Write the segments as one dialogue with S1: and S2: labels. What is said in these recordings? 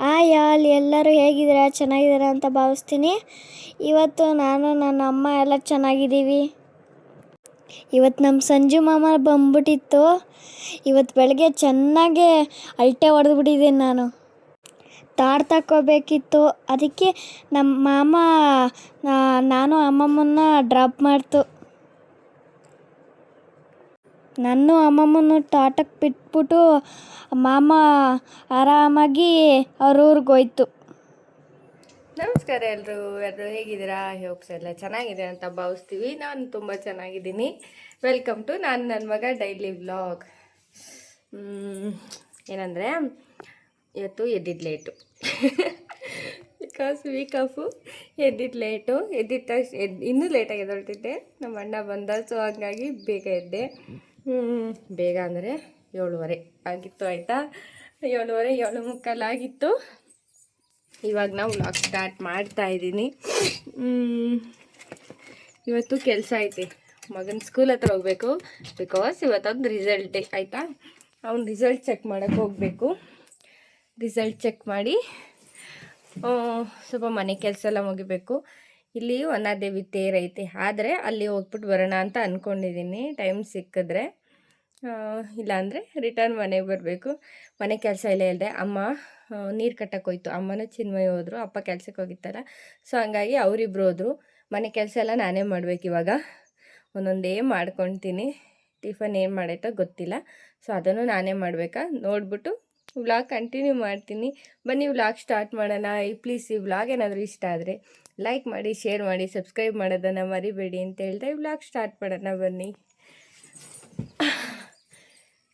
S1: Hi all, ಎಲ್ಲರೂ ಹೇಗಿದ್ದೀರಾ? ಚೆನ್ನಾಗಿದ್ದೀರಾ ಅಂತ ಭಾವಿಸ್ತೀನಿ. ಇವತ್ತು ನಾನು ನನ್ನ ಅಮ್ಮ ಎಲ್ಲ ಚೆನ್ನಾಗಿದ್ದೀವಿ. ಇವತ್ತು ನಮ್ಮ ಸಂಜು ಮಾಮ ಬಂದ್ಬಿಟ್ಟಿತ್ತು. ಇವತ್ತು ಬೆಳಗ್ಗೆ ಚೆನ್ನಾಗೆ ಅಲ್ಟೆ ಹೊಡೆದ್ಬಿಟ್ಟಿದ್ದೀನಿ ನಾನು. ತಾಡ್ ತಗೋಬೇಕಿತ್ತು, ಅದಕ್ಕೆ ನಮ್ಮ ಮಾಮ ನಾನು ಅಮ್ಮಮ್ಮನ್ನ ಡ್ರಾಪ್ ಮಾಡ್ತು. ನಾನು ಅಮ್ಮಮ್ಮನ ತೋಟಕ್ಕೆ ಬಿಟ್ಬಿಟ್ಟು ಮಾಮ ಆರಾಮಾಗಿ ಅವ್ರ ಊರಿಗೆ ಹೋಯ್ತು.
S2: ನಮಸ್ಕಾರ ಎಲ್ಲರೂ ಹೇಗಿದ್ದೀರಾ? ಹೋಪ್ಸ್ ಎಲ್ಲ ಚೆನ್ನಾಗಿದೆ ಅಂತ ಭಾವಿಸ್ತೀವಿ. ನಾನು ತುಂಬ ಚೆನ್ನಾಗಿದ್ದೀನಿ. ವೆಲ್ಕಮ್ ಟು ನಾನು ನನ್ನ ಮಗ ಡೈಲಿ ವ್ಲಾಗ್. ಏನಂದರೆ ಇವತ್ತು ಎದ್ದಿದ್ದು ಲೇಟು ಬಿಕಾಸ್ ವೀಕ್ ಆಫು ಎದ್ದಿದ್ದು ಲೇಟು. ಇನ್ನೂ ಲೇಟಾಗಿ ಎದ್ದೊಳ್ತಿದ್ದೆ. ನಮ್ಮ ಅಣ್ಣ ಬಂದ, ಸೊ ಹಂಗಾಗಿ ಬೇಗ ಎದ್ದೆ. ಬೇಗ ಅಂದರೆ 7:30 ಆಗಿತ್ತು, ಆಯಿತಾ? 7:30 7:45 ಆಗಿತ್ತು. ಇವಾಗ ನಾವು ವ್ಲಾಗ್ ಸ್ಟಾರ್ಟ್ ಮಾಡ್ತಾ ಇದ್ದೀನಿ. ಇವತ್ತು ಕೆಲಸ ಐತೆ. ಮಗನ ಸ್ಕೂಲ್ ಹತ್ರ ಹೋಗಬೇಕು, ಬಿಕಾಸ್ ಇವತ್ತೊಂದು ರಿಸಲ್ಟ್ ಡೇ, ಆಯಿತಾ? ಅವ್ನು ರಿಸಲ್ಟ್ ಚೆಕ್ ಮಾಡೋಕ್ಕೆ ಹೋಗಬೇಕು. ರಿಸಲ್ಟ್ ಚೆಕ್ ಮಾಡಿ ಸ್ವಲ್ಪ ಮನೆ ಕೆಲಸ ಎಲ್ಲ ಮುಗಿಬೇಕು. ಇಲ್ಲಿ ವನಾದೇವಿ ತೇರೈತೆ, ಆದರೆ ಅಲ್ಲಿ ಹೋಗ್ಬಿಟ್ಟು ಬರೋಣ ಅಂತ ಅಂದ್ಕೊಂಡಿದ್ದೀನಿ. ಟೈಮ್ ಸಿಕ್ಕಿದ್ರೆ, ಇಲ್ಲಾಂದರೆ ರಿಟರ್ನ್ ಮನೆಗೆ ಬರಬೇಕು. ಮನೆ ಕೆಲಸ ಇಲ್ಲ ಇಲ್ಲದೆ ಅಮ್ಮ ನೀರು ಕಟ್ಟಕ್ಕೆ ಹೋಯ್ತು. ಅಮ್ಮನೂ ಚಿನ್ಮಯ ಹೋದರು, ಅಪ್ಪ ಕೆಲಸಕ್ಕೆ ಹೋಗಿತ್ತಲ್ಲ. ಸೊ ಹಂಗಾಗಿ ಅವರಿಬ್ರು ಹೋದರು. ಮನೆ ಕೆಲಸ ಎಲ್ಲ ನಾನೇ ಮಾಡಬೇಕು. ಇವಾಗ ಒಂದೊಂದೇ ಮಾಡ್ಕೊತೀನಿ. ಟಿಫನ್ ಏನು ಮಾಡೈತೋ ಗೊತ್ತಿಲ್ಲ, ಸೊ ಅದನ್ನು ನಾನೇ ಮಾಡಬೇಕಾ ನೋಡ್ಬಿಟ್ಟು ವ್ಲಾಗ್ ಕಂಟಿನ್ಯೂ ಮಾಡ್ತೀನಿ. ಬನ್ನಿ ವ್ಲಾಗ್ ಸ್ಟಾರ್ಟ್ ಮಾಡೋಣ. ಪ್ಲೀಸ್ ಈ ವ್ಲಾಗ್ ಏನಾದರೂ ಇಷ್ಟ ಆದರೆ ಲೈಕ್ ಮಾಡಿ, ಶೇರ್ ಮಾಡಿ, ಸಬ್ಸ್ಕ್ರೈಬ್ ಮಾಡೋದನ್ನು ಮರಿಬೇಡಿ ಅಂತ ಹೇಳ್ತಾ ಈ ವ್ಲಾಗ್ ಸ್ಟಾರ್ಟ್ ಮಾಡೋಣ. ಬನ್ನಿ.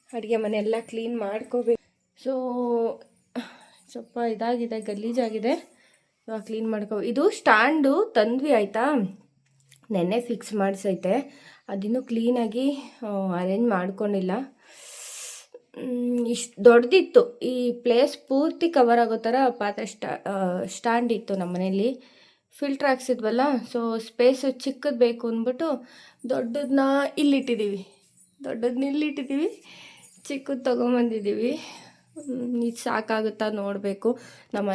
S2: ಅಡುಗೆ ಮನೆ ಎಲ್ಲ ಕ್ಲೀನ್ ಮಾಡ್ಕೋಬೇಕು. ಸೊ ಸ್ವಲ್ಪ ಇದಾಗಿದೆ, ಗಲೀಜಾಗಿದೆ. ಇವಾಗ ಕ್ಲೀನ್ ಇದು ಸ್ಟ್ಯಾಂಡು ತಂದ್ವಿ, ಆಯಿತಾ? ನೆನ್ನೆ ಫಿಕ್ಸ್ ಮಾಡಿಸೈತೆ, ಅದಿನ್ನೂ ಕ್ಲೀನಾಗಿ ಅರೇಂಜ್ ಮಾಡ್ಕೊಂಡಿಲ್ಲ. ಇಷ್ಟು ದೊಡ್ಡದಿತ್ತು, ಈ ಪ್ಲೇಸ್ ಪೂರ್ತಿ ಕವರ್ ಆಗೋ ಥರ ಪಾತ್ರೆ ಸ್ಟ್ಯಾಂಡ್ ಇತ್ತು ನಮ್ಮ ಮನೇಲಿ. ಫಿಲ್ಟ್ರ್ ಹಾಕ್ಸಿದ್ವಲ್ಲ, ಸೊ ಸ್ಪೇಸು ಚಿಕ್ಕದು ಬೇಕು ಅಂದ್ಬಿಟ್ಟು ದೊಡ್ಡದನ್ನ ಇಲ್ಲಿಟ್ಟಿದ್ದೀವಿ. ಚಿಕ್ಕದು ತೊಗೊಂಬಂದಿದ್ದೀವಿ. ಇದು ಸಾಕಾಗುತ್ತಾ ನೋಡಬೇಕು. ನಮ್ಮ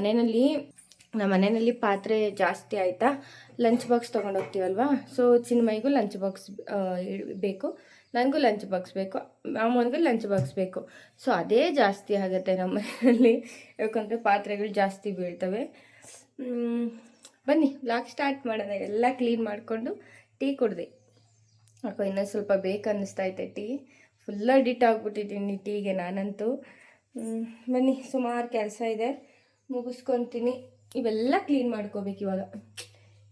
S2: ಮನೆಯಲ್ಲಿ ಪಾತ್ರೆ ಜಾಸ್ತಿ, ಆಯಿತಾ? ಲಂಚ್ ಬಾಕ್ಸ್ ತೊಗೊಂಡೋಗ್ತೀವಲ್ವ, ಸೊ ಚಿನ್ಮಯ್ಗೂ ಲಂಚ್ ಬಾಕ್ಸ್ ಬೇಕು, ನನಗೂ ಲಂಚ್ ಬಾಕ್ಸ್ ಬೇಕು, ಮಾಮೂನಿಗೂ ಲಂಚ್ ಬಾಕ್ಸ್ ಬೇಕು. ಸೊ ಅದೇ ಜಾಸ್ತಿ ಆಗುತ್ತೆ ನಮ್ಮ ಮನೆಯಲ್ಲಿ, ಯಾಕಂದರೆ ಪಾತ್ರೆಗಳು ಜಾಸ್ತಿ ಬೀಳ್ತವೆ. ಬನ್ನಿ ವ್ಲಾಗ್ ಸ್ಟಾರ್ಟ್ ಮಾಡೋಣ. ಎಲ್ಲ ಕ್ಲೀನ್ ಮಾಡಿಕೊಂಡು ಟೀ ಕುಡ್ದೆ. ಯಾಕೋ ಇನ್ನೂ ಸ್ವಲ್ಪ ಬೇಕನ್ನಿಸ್ತೈತೆ ಟೀ. ಫುಲ್ ಅಡಿಟ್ ಆಗಿಬಿಟ್ಟಿದ್ದೀನಿ ಟೀಗೆ ನಾನಂತೂ. ಬನ್ನಿ, ಸುಮಾರು ಕೆಲಸ ಇದೆ, ಮುಗಿಸ್ಕೊತೀನಿ. ಇವೆಲ್ಲ ಕ್ಲೀನ್ ಮಾಡ್ಕೋಬೇಕು ಇವಾಗ.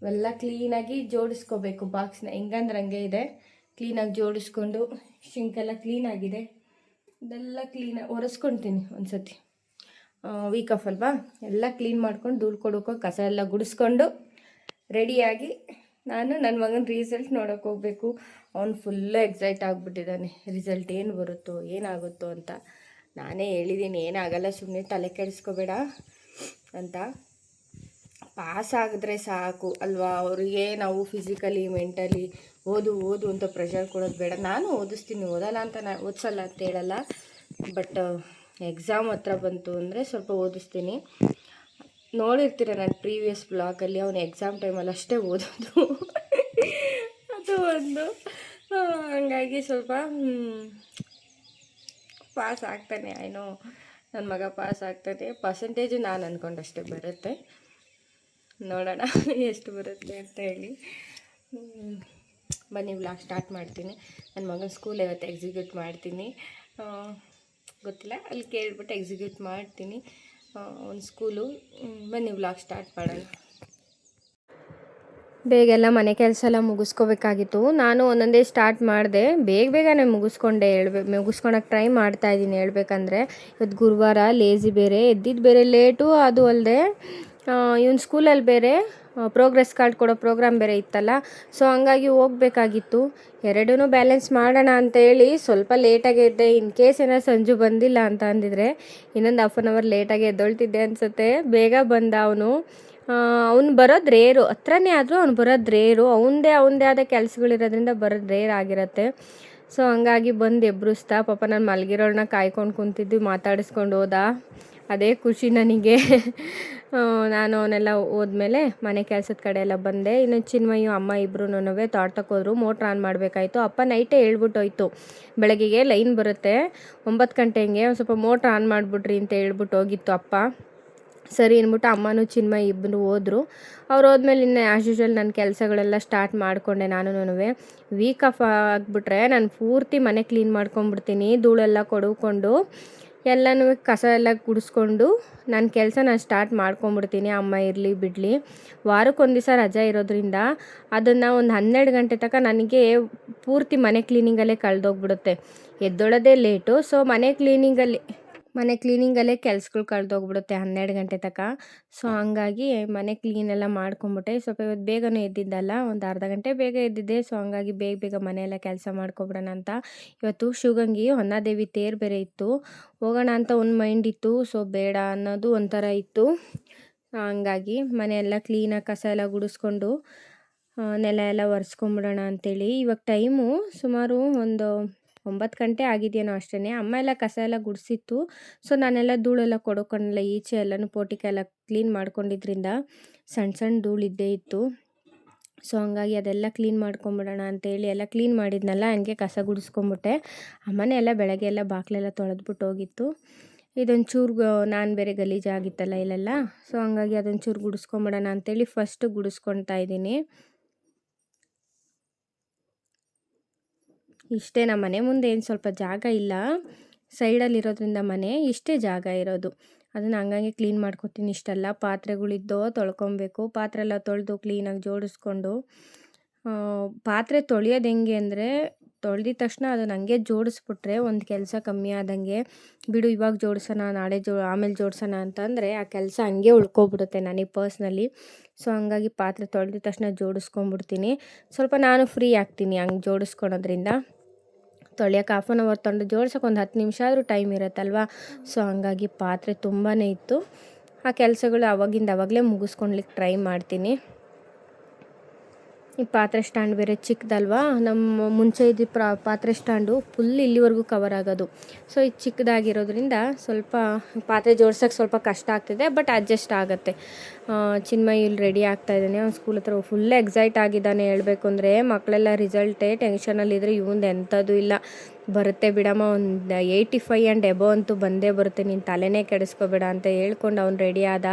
S2: ಇವೆಲ್ಲ ಕ್ಲೀನಾಗಿ ಜೋಡಿಸ್ಕೋಬೇಕು ಬಾಕ್ಸ್ನ. ಹೆಂಗಂದ್ರೆ ಹಂಗೆ ಇದೆ, ಕ್ಲೀನಾಗಿ ಜೋಡಿಸ್ಕೊಂಡು. ಶಿಂಕೆಲ್ಲ ಕ್ಲೀನಾಗಿದೆ, ಇದೆಲ್ಲ ಕ್ಲೀನಾಗಿ ಒರೆಸ್ಕೊತೀನಿ ಒಂದು ಸತಿ. ವೀಕ್ ಆಫ್ ಅಲ್ವಾ, ಎಲ್ಲ ಕ್ಲೀನ್ ಮಾಡ್ಕೊಂಡು ಧೂಳು ಕೊಡೋಕೆ ಕಸ ಎಲ್ಲ ಗುಡಿಸ್ಕೊಂಡು ರೆಡಿಯಾಗಿ ನಾನು ನನ್ನ ಮಗನ ರಿಸಲ್ಟ್ ನೋಡೋಕೆ ಹೋಗಬೇಕು. ಅವ್ನು ಫುಲ್ಲು ಎಕ್ಸೈಟ್ ಆಗಿಬಿಟ್ಟಿದ್ದಾನೆ. ರಿಸಲ್ಟ್ ಏನು ಬರುತ್ತೋ ಏನಾಗುತ್ತೋ ಅಂತ. ನಾನೇ ಹೇಳಿದ್ದೀನಿ, ಏನಾಗಲ್ಲ, ಸುಮ್ಮನೆ ತಲೆ ಕೆಡಿಸ್ಕೋಬೇಡ ಅಂತ. ಪಾಸ್ ಆಗಿದ್ರೆ ಸಾಕು ಅಲ್ವಾ? ಅವರಿಗೆ ನಾವು ಫಿಸಿಕಲಿ ಮೆಂಟಲಿ ಓದು ಅಂತ ಪ್ರೆಷರ್ ಕೊಡೋದು ಬೇಡ. ನಾನು ಓದಿಸ್ತೀನಿ, ಓದಲ್ಲ ಅಂತ ಓದಿಸಲ್ಲ ಅಂತ ಹೇಳಲ್ಲ, ಬಟ್ ಎಕ್ಸಾಮ್ ಹತ್ರ ಬಂತು ಅಂದರೆ ಸ್ವಲ್ಪ ಓದಿಸ್ತೀನಿ. ನೋಡಿರ್ತೀರ ನಾನು ಪ್ರೀವಿಯಸ್ ಬ್ಲಾಗಲ್ಲಿ ಅವನು ಎಕ್ಸಾಮ್ ಟೈಮಲ್ಲಿ ಅಷ್ಟೇ ಓದೋದು ಅದು ಒಂದು. ಹಂಗಾಗಿ ಸ್ವಲ್ಪ ಪಾಸ್ ಆಗ್ತಾನೆ, ಏನೋ ನನ್ನ ಮಗ ಪಾಸ್ ಆಗ್ತಾನೆ. ಪರ್ಸೆಂಟೇಜು ನಾನು ಅಂದ್ಕೊಂಡಷ್ಟೇ ಬರುತ್ತೆ, ನೋಡೋಣ ಎಷ್ಟು ಬರುತ್ತೆ ಅಂತ ಹೇಳಿ. ಬನ್ನಿ ವ್ಲಾಗ್ ಸ್ಟಾರ್ಟ್ ಮಾಡ್ತೀನಿ. ನನ್ನ ಮಗನ ಸ್ಕೂಲ್ ಇವತ್ತು ಎಕ್ಸಿಕ್ಯೂಟ್ ಮಾಡ್ತೀನಿ, ಗೊತ್ತಿಲ್ಲ, ಅಲ್ಲಿ ಕೇಳಿಬಿಟ್ಟು ಎಕ್ಸಿಕ್ಯೂಟ್ ಮಾಡ್ತೀನಿ ಒಂದು ಸ್ಕೂಲು. ಬನ್ನಿ ವ್ಲಾಗ್ ಸ್ಟಾರ್ಟ್ ಮಾಡೋಣ. ಬೇಗೆಲ್ಲ ಮನೆ ಕೆಲಸ ಎಲ್ಲ ಮುಗಿಸ್ಕೋಬೇಕಾಗಿತ್ತು. ನಾನು ಒಂದೊಂದೇ ಸ್ಟಾರ್ಟ್ ಮಾಡಿದೆ, ಬೇಗನೆ ಮುಗಿಸ್ಕೊಳಕ್ಕೆ ಟ್ರೈ ಮಾಡ್ತಾಯಿದ್ದೀನಿ. ಹೇಳ್ಬೇಕಂದ್ರೆ ಇವತ್ತು ಗುರುವಾರ, ಲೇಸಿ ಬೇರೆ, ಎದ್ದಿದ್ದು ಬೇರೆ ಲೇಟು. ಅದು ಅಲ್ಲದೆ ಇವನು ಸ್ಕೂಲಲ್ಲಿ ಬೇರೆ ಪ್ರೋಗ್ರೆಸ್ ಕಾರ್ಡ್ ಕೊಡೋ ಪ್ರೋಗ್ರಾಮ್ ಬೇರೆ ಇತ್ತಲ್ಲ, ಸೊ ಹಂಗಾಗಿ ಹೋಗ್ಬೇಕಾಗಿತ್ತು. ಎರಡೂ ಬ್ಯಾಲೆನ್ಸ್ ಮಾಡೋಣ ಅಂತ ಹೇಳಿ ಸ್ವಲ್ಪ ಲೇಟಾಗಿ ಎದ್ದೆ. ಇನ್ ಕೇಸ್ ಏನೋ ಸಂಜು ಬಂದಿಲ್ಲ ಅಂತ ಅಂದಿದ್ರೆ ಇನ್ನೊಂದು ಹಾಫ್ ಆನ್ ಅವರ್ ಲೇಟಾಗಿ ಎದ್ದೊಳ್ತಿದ್ದೆ ಅನಿಸುತ್ತೆ. ಬೇಗ ಬಂದ ಅವನು. ಅವ್ನು ಬರೋದು ರೇರು, ಹತ್ರನೇ ಆದರೂ ಅವ್ನು ಬರೋದು ರೇರು. ಅವನದೇ ಆದ ಕೆಲಸಗಳಿರೋದ್ರಿಂದ ಬರೋದು ರೇರ್ ಆಗಿರುತ್ತೆ. ಸೊ ಹಂಗಾಗಿ ಬಂದು ಎಬ್ಬಿಸ್ತಾ. ಪಾಪ ನಾನು ಮಲಗಿರೋಳನ್ನ ಕಾಯ್ಕೊಂಡು ಕುಂತಿದ್ವಿ, ಮಾತಾಡಿಸ್ಕೊಂಡು ಹೋದ. ಅದೇ ಖುಷಿ ನನಗೆ. ನಾನು ಅವನ್ನೆಲ್ಲ ಹೋದ್ಮೇಲೆ ಮನೆ ಕೆಲಸದ ಕಡೆ ಎಲ್ಲ ಬಂದೆ. ಇನ್ನು ಚಿನ್ಮಯ್ಯು ಅಮ್ಮ ಇಬ್ಬರೂ ತೋಟಕ್ಕೆ ಹೋದ್ರು. ಮೋಟ್ರ್ ಆನ್ ಮಾಡಬೇಕಾಯ್ತು. ಅಪ್ಪ ನೈಟೇ ಹೇಳ್ಬಿಟ್ಟೋಯ್ತು, ಬೆಳಗ್ಗೆಗೆ ಲೈನ್ ಬರುತ್ತೆ 9 ಗಂಟೆ ಹಂಗೆ, ಒಂದು ಸ್ವಲ್ಪ ಮೋಟ್ರ್ ಆನ್ ಮಾಡಿಬಿಡ್ರಿ ಅಂತ ಹೇಳ್ಬಿಟ್ಟು ಹೋಗಿತ್ತು ಅಪ್ಪ. ಸರಿ ಅಂದ್ಬಿಟ್ಟು ಅಮ್ಮನೂ ಚಿನ್ಮಯ್ ಇಬ್ಬರು ಹೋದರು. ಅವ್ರು ಹೋದ್ಮೇಲೆ ಇನ್ನು ಆ್ಯಸ್ ಯೂಶ್ವಲ್ ನನ್ನ ಕೆಲಸಗಳೆಲ್ಲ ಸ್ಟಾರ್ಟ್ ಮಾಡಿಕೊಂಡೆ. ನಾನು ವೀಕ್ ಆಫ್ ಆಗಿಬಿಟ್ರೆ ನಾನು ಪೂರ್ತಿ ಮನೆ ಕ್ಲೀನ್ ಮಾಡ್ಕೊಂಬಿಡ್ತೀನಿ. ಧೂಳೆಲ್ಲ ಕೊಡುಕೊಂಡು ಎಲ್ಲನೂ ಕಸ ಎಲ್ಲ ಗುಡಿಸ್ಕೊಂಡು ನನ್ನ ಕೆಲಸ ನಾನು ಸ್ಟಾರ್ಟ್ ಮಾಡ್ಕೊಂಬಿಡ್ತೀನಿ. ಅಮ್ಮ ಇರಲಿ ಬಿಡಲಿ, ವಾರಕ್ಕೊಂದು ದಿವಸ ರಜೆ ಇರೋದ್ರಿಂದ ಅದನ್ನು ಒಂದು 12 ಗಂಟೆ ತನಕ ನನಗೆ ಪೂರ್ತಿ ಮನೆ ಕ್ಲೀನಿಂಗಲ್ಲೇ ಕಳೆದೋಗ್ಬಿಡುತ್ತೆ. ಎದ್ದೊಳೋದೇ ಲೇಟು. ಸೊ ಮನೆ ಕ್ಲೀನಿಂಗಲ್ಲೇ ಕೆಲ್ಸಗಳು ಕಳೆದೋಗ್ಬಿಡುತ್ತೆ 12 ಗಂಟೆ ತನಕ. ಸೊ ಹಂಗಾಗಿ ಮನೆ ಕ್ಲೀನೆಲ್ಲ ಮಾಡ್ಕೊಂಬಿಟ್ಟೆ. ಸ್ವಲ್ಪ ಇವತ್ತು ಬೇಗನೂ ಎದ್ದಿದ್ದಲ್ಲ, ಒಂದು ಅರ್ಧ ಗಂಟೆ ಬೇಗ ಎದ್ದಿದ್ದೆ. ಸೊ ಹಂಗಾಗಿ ಬೇಗ ಮನೆಯೆಲ್ಲ ಕೆಲಸ ಮಾಡ್ಕೊಬಿಡೋಣ ಅಂತ. ಇವತ್ತು ಶಿವಗಂಗೆ ಹೊನ್ನಾದೇವಿ ತೇರು ಬೇರೆ ಇತ್ತು, ಹೋಗೋಣ ಅಂತ ಒಂದು ಮೈಂಡ್ ಇತ್ತು. ಸೊ ಬೇಡ ಅನ್ನೋದು ಒಂಥರ ಇತ್ತು. ಹಂಗಾಗಿ ಮನೆಯೆಲ್ಲ ಕ್ಲೀನಾಗಿ ಕಸ ಎಲ್ಲ ಗುಡಿಸ್ಕೊಂಡು ನೆಲ ಎಲ್ಲ ಒರೆಸ್ಕೊಂಬಿಡೋಣ ಅಂಥೇಳಿ. ಇವಾಗ ಟೈಮು ಸುಮಾರು ಒಂದು 9 ಗಂಟೆ ಆಗಿದೆಯೇನೋ ಅಷ್ಟೇ. ಅಮ್ಮ ಎಲ್ಲ ಕಸ ಎಲ್ಲ ಗುಡಿಸಿತ್ತು. ಸೊ ನಾನೆಲ್ಲ ಧೂಳೆಲ್ಲ ಕೊಡೋಕೊಂಡೆಲ್ಲ ಈಚೆ ಎಲ್ಲನೂ ಪೋಟಿಕೆಲ್ಲ ಕ್ಲೀನ್ ಮಾಡ್ಕೊಂಡಿದ್ರಿಂದ ಸಣ್ಣ ಧೂಳಿದ್ದೇ ಇತ್ತು. ಸೊ ಹಂಗಾಗಿ ಅದೆಲ್ಲ ಕ್ಲೀನ್ ಮಾಡ್ಕೊಂಬಿಡೋಣ ಅಂತೇಳಿ ಎಲ್ಲ ಕ್ಲೀನ್ ಮಾಡಿದ್ನಲ್ಲ, ಹಂಗೆ ಕಸ ಗುಡಿಸ್ಕೊಂಬಿಟ್ಟೆ. ಅಮ್ಮನೇ ಎಲ್ಲ ಬೆಳಗ್ಗೆ ಎಲ್ಲ ಬಾಗಿಲೆಲ್ಲ ತೊಳೆದ್ಬಿಟ್ಟು ಹೋಗಿತ್ತು. ಇದೊಂಚೂರು ನಾನು ಬೇರೆ ಗಲೀಜಾಗಿತ್ತಲ್ಲ ಇಲ್ಲೆಲ್ಲ. ಸೊ ಹಂಗಾಗಿ ಅದೊಂಚೂರು ಗುಡಿಸ್ಕೊಂಬಿಡೋಣ ಅಂತೇಳಿ ಫಸ್ಟ್ ಗುಡಿಸ್ಕೊಳ್ತಾ ಇದ್ದೀನಿ. ಇಷ್ಟೇ, ನಮ್ಮ ಮನೆ ಮುಂದೆ ಏನು ಸ್ವಲ್ಪ ಜಾಗ ಇಲ್ಲ, ಸೈಡಲ್ಲಿರೋದ್ರಿಂದ ಮನೆ ಇಷ್ಟೇ ಜಾಗ ಇರೋದು. ಅದನ್ನು ಹಂಗಾಗಿ ಕ್ಲೀನ್ ಮಾಡ್ಕೊತೀನಿ. ಇಷ್ಟೆಲ್ಲ ಪಾತ್ರೆಗಳಿದ್ದೋ ತೊಳ್ಕೊಬೇಕು. ಪಾತ್ರೆ ಎಲ್ಲ ತೊಳೆದು ಕ್ಲೀನಾಗಿ ಜೋಡಿಸ್ಕೊಂಡು, ಪಾತ್ರೆ ತೊಳೆಯೋದು ಹೆಂಗೆ ಅಂದರೆ, ತೊಳೆದಿದ ತಕ್ಷಣ ಅದನ್ನು ಹಂಗೆ ಜೋಡಿಸ್ಬಿಟ್ರೆ ಒಂದು ಕೆಲಸ ಕಮ್ಮಿ ಆದಂಗೆ. ಬಿಡು ಇವಾಗ ಜೋಡಿಸೋಣ, ನಾಳೆ ಆಮೇಲೆ ಜೋಡಿಸೋಣ ಅಂತಂದರೆ ಆ ಕೆಲಸ ಹಂಗೆ ಉಳ್ಕೊಬಿಡುತ್ತೆ ನನಗೆ ಪರ್ಸ್ನಲಿ. ಸೊ ಹಂಗಾಗಿ ಪಾತ್ರೆ ತೊಳೆದಿದ ತಕ್ಷಣ ಜೋಡಿಸ್ಕೊಂಬಿಡ್ತೀನಿ. ಸ್ವಲ್ಪ ನಾನು ಫ್ರೀ ಆಗ್ತೀನಿ ಹಂಗೆ ಜೋಡಿಸ್ಕೊಳೋದ್ರಿಂದ. ತೊಳೆಯೋಕೆ 1/2 hour ತೊಗೊಂಡು ಜೋಡ್ಸೋಕೆ ಒಂದು 10 ನಿಮಿಷ ಆದರೂ ಟೈಮ್ ಇರುತ್ತಲ್ವ. ಸೊ ಹಂಗಾಗಿ ಪಾತ್ರೆ ತುಂಬಾ ಇತ್ತು. ಆ ಕೆಲಸಗಳು ಅವಾಗಲೇ ಮುಗಿಸ್ಕೊಳ್ಲಿಕ್ಕೆ ಟ್ರೈ ಮಾಡ್ತೀನಿ. ಈ ಪಾತ್ರೆ ಸ್ಟ್ಯಾಂಡ್ ಬೇರೆ ಚಿಕ್ಕದಲ್ವಾ, ನಮ್ಮ ಮುಂಚೆ ಇದ್ದ ಪಾತ್ರೆ ಸ್ಟ್ಯಾಂಡು ಫುಲ್ ಇಲ್ಲಿವರೆಗೂ ಕವರ್ ಆಗೋದು. ಸೊ ಇದು ಚಿಕ್ಕದಾಗಿರೋದ್ರಿಂದ ಸ್ವಲ್ಪ ಪಾತ್ರೆ ಜೋಡ್ಸೋಕ್ಕೆ ಸ್ವಲ್ಪ ಕಷ್ಟ ಆಗ್ತಿದೆ, ಬಟ್ ಅಡ್ಜಸ್ಟ್ ಆಗುತ್ತೆ. ಚಿನ್ಮಯ್ ಇಲ್ಲಿ ರೆಡಿ ಆಗ್ತಾಯಿದ್ದಾನೆ. ಅವ್ನು ಸ್ಕೂಲ್ ಹತ್ರ ಫುಲ್ ಎಕ್ಸೈಟ್ ಆಗಿದ್ದಾನೆ. ಹೇಳಬೇಕು ಅಂದರೆ ಮಕ್ಕಳೆಲ್ಲ ರಿಸಲ್ಟೇ ಟೆನ್ಷನಲ್ಲಿದ್ದರೆ ಇವಂದು ಎಂಥದ್ದು ಇಲ್ಲ, ಬರುತ್ತೆ ಬಿಡಮ್ಮ, ಒಂದು 85 ಆ್ಯಂಡ್ ಎಬೋ ಅಂತೂ ಬಂದೇ ಬರುತ್ತೆ, ನೀನು ತಲೆನೇ ಕೆಡಿಸ್ಕೋಬೇಡ ಅಂತ ಹೇಳ್ಕೊಂಡು ಅವ್ನು ರೆಡಿ ಆದ.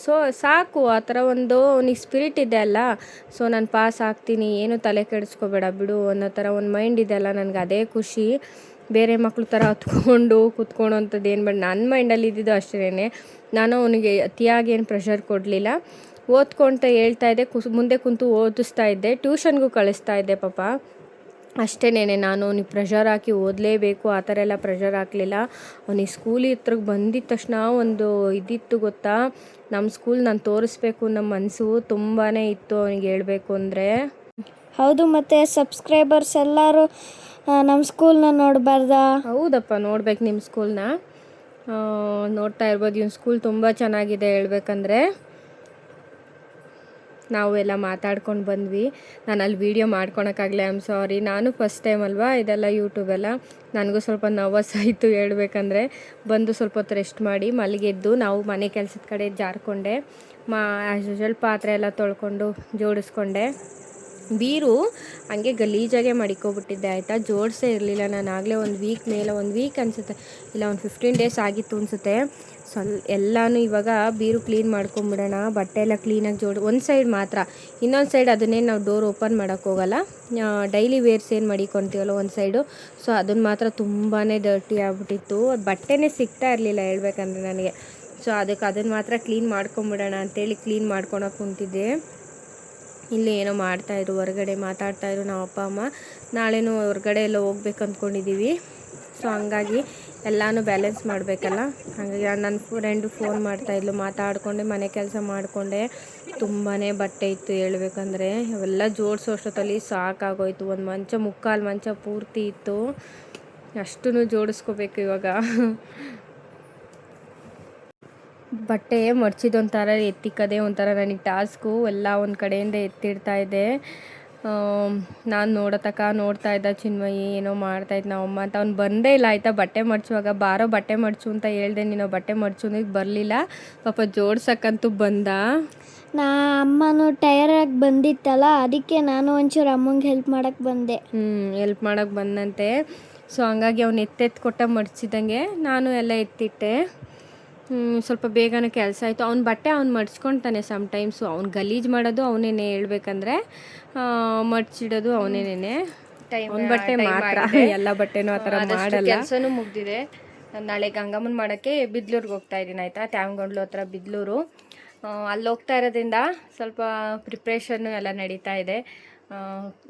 S2: ಸೊ ಸಾಕು, ಆ ಥರ ಒಂದು ಅವನಿಗೆ ಸ್ಪಿರಿಟ್ ಇದೆ ಅಲ್ಲ. ಸೊ ನಾನು ಪಾಸ್ ಆಗ್ತೀನಿ, ಏನು ತಲೆ ಕೆಡಿಸ್ಕೋಬೇಡ ಬಿಡು ಅನ್ನೋ ಥರ ಒಂದು ಮೈಂಡ್ ಇದೆ ಅಲ್ಲ, ನನಗೆ ಅದೇ ಖುಷಿ. ಬೇರೆ ಮಕ್ಳ ಥರ ಹತ್ಕೊಂಡು ಕೂತ್ಕೊಳ್ಳೋ ಅಂಥದ್ದು ಏನು ಬೇಡ. ನನ್ನ ಮೈಂಡಲ್ಲಿ ಇದ್ದಿದ್ದು ಅಷ್ಟೇ. ನಾನು ಅವನಿಗೆ ಅತಿಯಾಗಿ ಏನು ಪ್ರೆಷರ್ ಕೊಡಲಿಲ್ಲ. ಓದ್ಕೊಂತ ಹೇಳ್ತಾ ಇದ್ದೆ, ಮುಂದೆ ಕುಂತು ಓದಿಸ್ತಾ ಇದ್ದೆ, ಟ್ಯೂಷನ್ಗೂ ಕಳಿಸ್ತಾ ಇದ್ದೆ ಪಾಪ. ಅಷ್ಟೇನೆ, ನಾನು ಅವ್ನಿಗೆ ಪ್ರೆಷರ್ ಹಾಕಿ ಓದಲೇಬೇಕು ಆ ಥರ ಎಲ್ಲ ಪ್ರೆಷರ್ ಹಾಕಲಿಲ್ಲ. ಅವನಿಗೆ ಸ್ಕೂಲ್ ಹತ್ರಕ್ಕೆ ಬಂದಿದ್ದ ತಕ್ಷಣ ಒಂದು ಇದಿತ್ತು ಗೊತ್ತಾ, ನಮ್ಮ ಸ್ಕೂಲ್ ನಾನು ತೋರಿಸ್ಬೇಕು ನಮ್ಮ ಮನಸ್ಸು ತುಂಬಾ ಇತ್ತು ಅವನಿಗೆ, ಹೇಳಬೇಕು ಅಂದರೆ.
S1: ಹೌದು, ಮತ್ತು ಸಬ್ಸ್ಕ್ರೈಬರ್ಸ್ ಎಲ್ಲರೂ ನಮ್ಮ ಸ್ಕೂಲ್ನ ನೋಡಬಾರ್ದಾ?
S2: ಹೌದಪ್ಪ, ನೋಡ್ಬೇಕು ನಿಮ್ಮ ಸ್ಕೂಲ್ನ. ನೋಡ್ತಾ ಇರ್ಬೋದು. ಇವ್ನ ಸ್ಕೂಲ್ ತುಂಬ ಚೆನ್ನಾಗಿದೆ ಹೇಳ್ಬೇಕಂದ್ರೆ. ನಾವು ಎಲ್ಲ ಮಾತಾಡ್ಕೊಂಡು ಬಂದ್ವಿ. ನಾನು ಅಲ್ಲಿ ವೀಡಿಯೋ ಮಾಡ್ಕೊಳಕ್ಕಾಗಲಿ, ಐ ಆಮ್ ಸಾರಿ. ನಾನು ಫಸ್ಟ್ ಟೈಮ್ ಅಲ್ವಾ ಇದೆಲ್ಲ ಯೂಟ್ಯೂಬೆಲ್ಲ, ನನಗೂ ಸ್ವಲ್ಪ ನರ್ವಸ್ ಆಯಿತು ಹೇಳ್ಬೇಕಂದ್ರೆ. ಬಂದು ಸ್ವಲ್ಪ ಹೊತ್ತು ರೆಸ್ಟ್ ಮಾಡಿ ಮಲಗಿದ್ದು ನಾವು ಮನೆ ಕೆಲಸದ ಕಡೆ ಜಾರ್ಕೊಂಡೆ. ಆ್ಯಸ್ ಯೂಶ್ವಲ್ ಪಾತ್ರೆ ಎಲ್ಲ ತೊಳ್ಕೊಂಡು ಜೋಡಿಸ್ಕೊಂಡೆ. ಬೀರು ಹಂಗೆ ಗಲೀಜಾಗೆ ಮಡಿಕೊಬಿಟ್ಟಿದ್ದೆ ಆಯಿತಾ, ಜೋಡಿಸೇ ಇರಲಿಲ್ಲ ನಾನು. ಆಗಲೇ ಒಂದು ವೀಕ್ ಅನಿಸುತ್ತೆ, ಇಲ್ಲ ಒಂದು 15 days ಆಗಿತ್ತು ಅನಿಸುತ್ತೆ. ಎಲ್ಲನೂ ಇವಾಗ ಬೀರು ಕ್ಲೀನ್ ಮಾಡ್ಕೊಂಬಿಡೋಣ. ಬಟ್ಟೆ ಎಲ್ಲ ಕ್ಲೀನಾಗಿ ಒಂದು ಸೈಡ್ ಮಾತ್ರ, ಇನ್ನೊಂದು ಸೈಡ್ ಅದನ್ನೇನು ನಾವು ಡೋರ್ ಓಪನ್ ಮಾಡೋಕ್ಕೆ ಹೋಗಲ್ಲ, ಡೈಲಿ ವೇರ್ಸ್ ಏನು ಮಡಿಕೊತೀವಲ್ಲ ಒಂದು ಸೈಡು. ಸೊ ಅದನ್ನು ಮಾತ್ರ ತುಂಬಾ ಡರ್ಟಿ ಆಗ್ಬಿಟ್ಟಿತ್ತು. ಬಟ್ಟೆನೇ ಸಿಗ್ತಾ ಇರಲಿಲ್ಲ ಹೇಳ್ಬೇಕಂದ್ರೆ ನನಗೆ. ಸೊ ಅದನ್ನು ಮಾತ್ರ ಕ್ಲೀನ್ ಮಾಡ್ಕೊಂಬಿಡೋಣ ಅಂತೇಳಿ ಕ್ಲೀನ್ ಮಾಡ್ಕೊಳಕ್ಕೆ ಕುಂತಿದ್ದೆ. ಇಲ್ಲಿ ಏನೋ ಮಾಡ್ತಾಯಿದ್ರು, ಹೊರಗಡೆ ಮಾತಾಡ್ತಾಯಿದ್ರು ನಮ್ಮ ಅಪ್ಪ ಅಮ್ಮ. ನಾಳೆನೂ ಹೊರಗಡೆ ಎಲ್ಲ ಹೋಗ್ಬೇಕು ಅಂದ್ಕೊಂಡಿದ್ದೀವಿ. ಸೊ ಹಂಗಾಗಿ ಎಲ್ಲನೂ ಬ್ಯಾಲೆನ್ಸ್ ಮಾಡಬೇಕಲ್ಲ. ಹಾಗಾಗಿ ನನ್ನ ಫ್ರೆಂಡು ಫೋನ್ ಮಾಡ್ತಾಯಿದ್ಲು, ಮಾತಾಡಿಕೊಂಡೆ ಮನೆ ಕೆಲಸ ಮಾಡಿಕೊಂಡೆ. ತುಂಬಾ ಬಟ್ಟೆ ಇತ್ತು ಹೇಳ್ಬೇಕಂದ್ರೆ. ಅವೆಲ್ಲ ಜೋಡಿಸೋ ಅಷ್ಟೊತ್ತಲ್ಲಿ ಸಾಕಾಗೋಯ್ತು. ಒಂದು ಮುಕ್ಕಾಲು ಮಂಚ ಪೂರ್ತಿ ಇತ್ತು, ಅಷ್ಟೂ ಜೋಡಿಸ್ಕೋಬೇಕು ಇವಾಗ. ಬಟ್ಟೆ ಮಡ್ಚಿದೊಂಥರ ಎತ್ತಿಕ್ಕದೇ ಒಂಥರ ನನಗೆ ಟಾಸ್ಕು. ಎಲ್ಲ ಒಂದು ಕಡೆಯಿಂದ ಎತ್ತಿಡ್ತಾಯಿದ್ದೆ. ನಾನು ನೋಡ್ತಾ ಇದ್ದ ಚಿನ್ಮಯಿ ಏನೋ ಮಾಡ್ತಾಯಿದ್ದು ನಮ್ಮಮ್ಮ ಅಂತ. ಅವ್ನು ಬಂದೇ ಇಲ್ಲ ಆಯಿತಾ. ಬಟ್ಟೆ ಮಡ್ಚುವಾಗ ಬಾರೋ ಬಟ್ಟೆ ಮಡ್ಚು ಅಂತ ಹೇಳ್ದೆ, ನೀನು ಬಟ್ಟೆ ಮಡ್ಚು ಅಂದಿದ್ದು ಬರಲಿಲ್ಲ. ಪಾಪ ಜೋಡ್ಸಕ್ಕಂತೂ ಬಂದ.
S1: ಅಮ್ಮನೂ ಟಯರಾಗಿ ಬಂದಿತ್ತಲ್ಲ, ಅದಕ್ಕೆ ನಾನು ಒಂಚೂರು ಅಮ್ಮಂಗೆ ಹೆಲ್ಪ್ ಮಾಡೋಕ್ಕೆ ಬಂದೆ.
S2: ಹೆಲ್ಪ್ ಮಾಡೋಕ್ಕೆ ಬಂದಂತೆ. ಸೊ ಹಂಗಾಗಿ ಅವ್ನು ಎತ್ತೆತ್ತು ಕೊಟ್ಟ ಮಡ್ಚಿದಂಗೆ ನಾನು ಎಲ್ಲ ಎತ್ತಿಟ್ಟೆ. ಸ್ವಲ್ಪ ಬೇಗನೆ ಕೆಲಸ ಆಯಿತು. ಅವ್ನ ಬಟ್ಟೆ ಅವ್ನು ಮಡ್ಚ್ಕೊತಾನೆ ಸಮ್ಟೈಮ್ಸು. ಅವ್ನು ಗಲೀಜು ಮಾಡೋದು ಅವನೇನೆ, ಹೇಳ್ಬೇಕಂದ್ರೆ ಮಡ್ಚಿಡೋದು ಅವನೇನೆ. ಅವ್ನ ಬಟ್ಟೆ ಮಾತ್ರ, ಎಲ್ಲ ಬಟ್ಟೆನೂ ಆ ಥರ ಮಾಡಲ್ಲ. ಕೆಲಸನೂ ಮುಗ್ದಿದೆ. ನಾಳೆ ಗಂಗಮ್ಮನ ಮಾಡೋಕ್ಕೆ ಬಿದ್ಲೂರಿಗೆ ಹೋಗ್ತಾ ಇದ್ದೀನಿ ಆಯಿತಾ. ತ್ಯಾಮಗೊಂಡ್ಲು ಹತ್ರ ಬಿದ್ಲೂರು. ಅಲ್ಲಿ ಹೋಗ್ತಾ ಇರೋದ್ರಿಂದ ಸ್ವಲ್ಪ ಪ್ರಿಪ್ರೇಷನ್ನು ಎಲ್ಲ ನಡೀತಾ ಇದೆ.